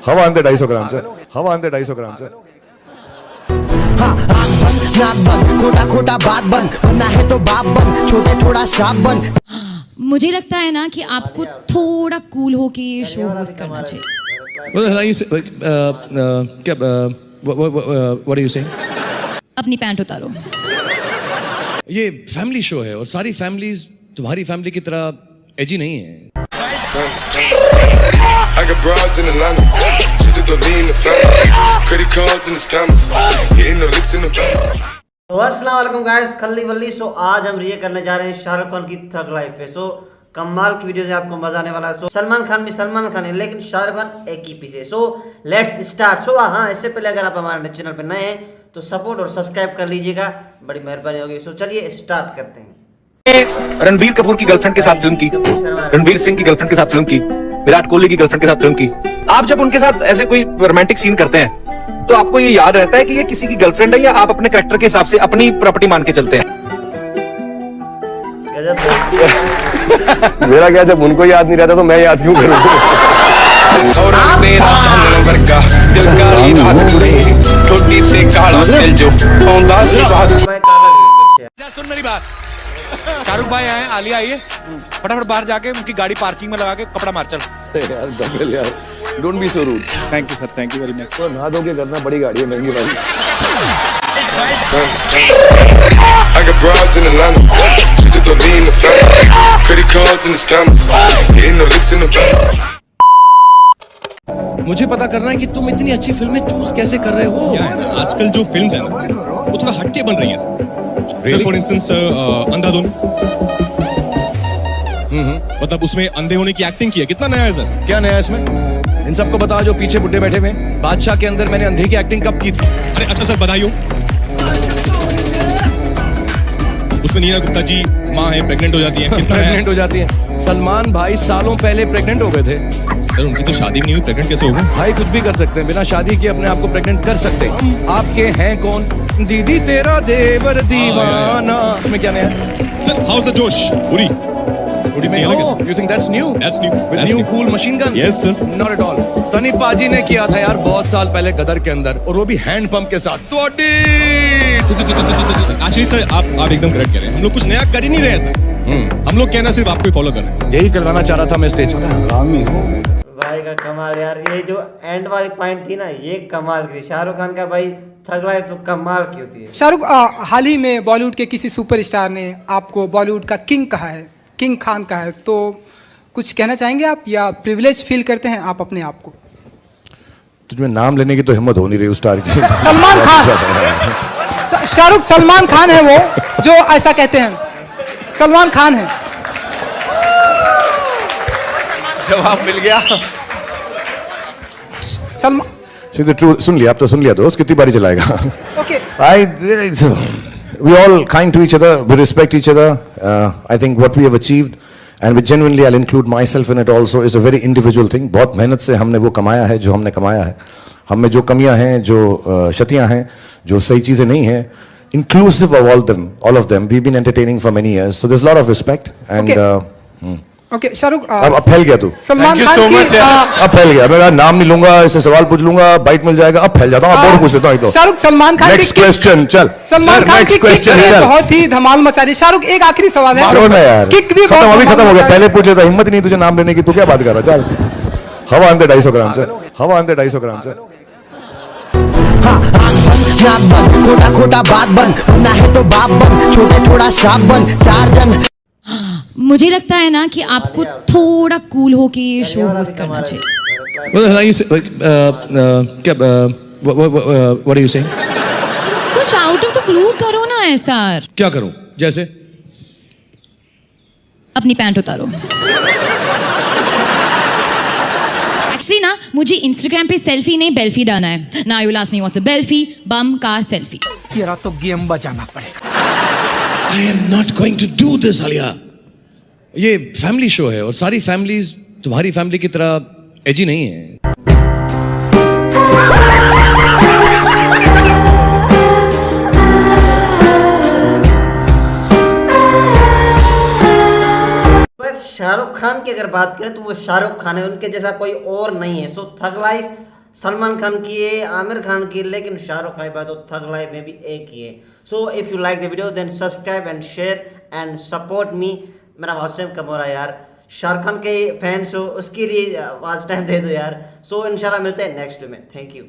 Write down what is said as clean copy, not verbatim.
हवा अंदर 250 ग्राम से, हवा अंदर 250 ग्राम से। खोटा खोटा बात बन, बनना है तो बाप बन, छोटे थोड़ा शाप बन। मुझे लगता है ना कि आपको थोड़ा कूल होके ये शो होस्ट करना चाहिए। What are you saying? अपनी पैंट उतारो। ये फैमिली शो है और सारी फैमिलीज तुम्हारी फैमिली की तरह एजी नहीं है। I got broads in Atlanta, just to lean the family, credit cards in the scammers, hitting the licks in the bank. तो अस्सलाम वालेकुम गाइस, खल्ली वल्ली। सो आज हम रिएक्ट करने जा रहे हैं शाहरुख खान की थग लाइफ पे। सो कमाल की वीडियो से आपको मजा आने वाला है। सो सलमान खान भी सलमान खान है, लेकिन शाहरुख खान एक ही पीस है। So let's start. सो हाँ, इससे पहले अगर आप हमारे चैनल पे नए हैं तो सपोर्ट और सब्सक्राइब कर लीजिएगा, बड़ी मेहरबानी होगी। सो चलिए स्टार्ट करते हैं। रणबीर कपूर की गर्लफ्रेंड के साथ फिल्म की, रणबीर सिंह की गर्लफ्रेंड के साथ फिल्म की, विराट कोहली की गर्लफ्रेंड के साथ फिल्म की। आप जब उनके साथ ऐसे कोई रोमांटिक सीन करते हैं तो आपको ये याद रहता है कि ये किसी की गर्लफ्रेंड है, या आप अपने कैरेक्टर के हिसाब से अपनी प्रॉपर्टी मान के चलते हैं? मेरा क्या, जब उनको याद नहीं रहता तो मैं याद क्यों करूँ? सुन मेरी बात, शाहरुख भाई आए, आलिया आई है, फटाफट बाहर जाके उनकी गाड़ी पार्किंग में लगा के कपड़ा मार चल। यार डबल यार, don't be so rude. Thank you sir, thank you very much. तो नहा धो के करना, बड़ी गाड़ी है, महंगी वाली। I got broads in Atlanta, just to lean the family, credit cards in the scammers, hitting the licks in the bank. मुझे पता करना है कि तुम इतनी अच्छी फिल्में चूज कैसे कर रहे हो। आजकल जो फिल्म्स हैं ना वो थोड़ा हटके बन रही हैं। फॉर इंस्टेंस अंधाधुन, मतलब उसमें अंधे होने की एक्टिंग की है। कितना नया है सर? क्या नया है इसमें? इन सबको बताओ जो पीछे बुड्ढे बैठे हुए। बादशाह के अंदर मैंने अंधे की एक्टिंग कब की थी? अरे अच्छा सर, बधाई हो। उसमें नीना गुप्ता जी माँ है, प्रेग्नेंट हो जाती है। कितना प्रेग्नेंट हो जाती है? सलमान भाई सालों पहले प्रेग्नेंट हो गए थे। सर उनकी तो शादी भी नहीं हुई, प्रेग्नेंट कैसे हो गए? भाई कुछ भी कर सकते हैं, बिना शादी के अपने आप को प्रेग्नेंट कर सकते हैं। आपके हैं कौन? दीदी तेरा देवर दीवाना। इसमें क्या नया? सर हाउस द जोश पूरी में अलग है। You think that's new? That's new. With That's new new. cool machine guns? Yes sir. Not at all. Sunny पाजी ने किया था यार बहुत साल पहले गदर के अंदर, और वो भी हैंड पंप के साथ। एक्चुअली सर आप एकदम करेक्ट कह रहे हैं। हम लोग कुछ नया कर ही नहीं रहे हैं सर। हम लोग कहना सिर्फ आपको ही फॉलो कर रहे हैं। यही करवाना चाह रहा था मैं स्टेज पे। भाई का कमाल यार, ये जो एंड वाली पॉइंट थी ना, ये कमाल की। शाहरुख खान का भाई थग लाइफ तो कमाल की होती है। शाहरुख, हाल ही में बॉलीवुड के किसी सुपरस्टार ने आपको बॉलीवुड का किंग कहा है, किंग खान कहा है, तो कुछ कहना चाहेंगे आप, या प्रिविलेज फील करते हैं आप अपने आप को? तुझमें नाम लेने की तो हिम्मत हो नहीं रही उस स्टार की। सलमान खान। शाहरुख सलमान खान है वो जो ऐसा कहते हैं। सलमान खान है। जवाब मिल गया। सलमान सुन लिया, अब तो सुन लिया दोस्त, कितनी बारी चलाएगा? Okay. We all kind to each other, we respect each other. I think what we have achieved, and which genuinely I'll include myself in it also, is a very individual thing. बहुत मेहनत से हमने वो कमाया है जो हमने कमाया है। हम में जो कमियां हैं, जो क्षतियां हैं, जो सही चीजें नहीं हैं, inclusive of all of them, we've been entertaining for many years. So there's a lot of respect and. Okay Shahrukh, अब फैल गया तू। सलमान खान की अब फैल गया। मैं नाम नहीं लूंगा, इससे सवाल पूछ लूंगा, बाइट मिल जाएगा। अब फैल जाता हूँ, और पूछ लेता हूँ। तो शाहरुख सलमान खान नेक्स्ट क्वेश्चन चल। सलमान खान की किक बहुत ही धमाल मचा रही। शाहरुख एक आखिरी सवाल है। यार किक भी खत्म, अभी खत्म हो गया। पहले पूछ लेता, हिम्मत नहीं तुझे नाम लेने की, तू क्या बात कर रहा है? चल हवा अंदर 250 ग्राम से, हवा अंदर 250 ग्राम से। खोटा खोटा बात बन, बनना है तो बाप बन, छोटे थोड़ा शाप बन, चार जन। मुझे लगता है ना कि आपको थोड़ा कूल होके ये शो होस्ट करना चाहिए। What are you saying? कुछ आउट ऑफ द ब्लू करो ना ऐसा। क्या करूं? जैसे अपनी पैंट उतारो। एक्चुअली ना मुझे इंस्टाग्राम पे सेल्फी नहीं बेल्फी डालना है। Now you will ask me what's a belfie? Bum का सेल्फी। तेरा तो गेम बजाना पड़ेगा। I am not going to do this, Alia. ये फैमिली शो है और सारी फैमिलीज तुम्हारी फैमिली की तरह एजी नहीं है। शाहरुख खान की अगर बात करें तो वो शाहरुख खान है, उनके जैसा कोई और नहीं है। सो थग लाइफ सलमान खान की है, आमिर खान की, लेकिन शाहरुख खान की बात तो थग लाइफ में भी एक ही है। So if you like the video then subscribe and share and support me. मेरा वॉच टाइम कम हो रहा है यार, शाहरुख खान के फैंस हो उसके लिए वॉच टाइम दे दो यार। सो इंशाल्लाह मिलते हैं नेक्स्ट में। Thank you.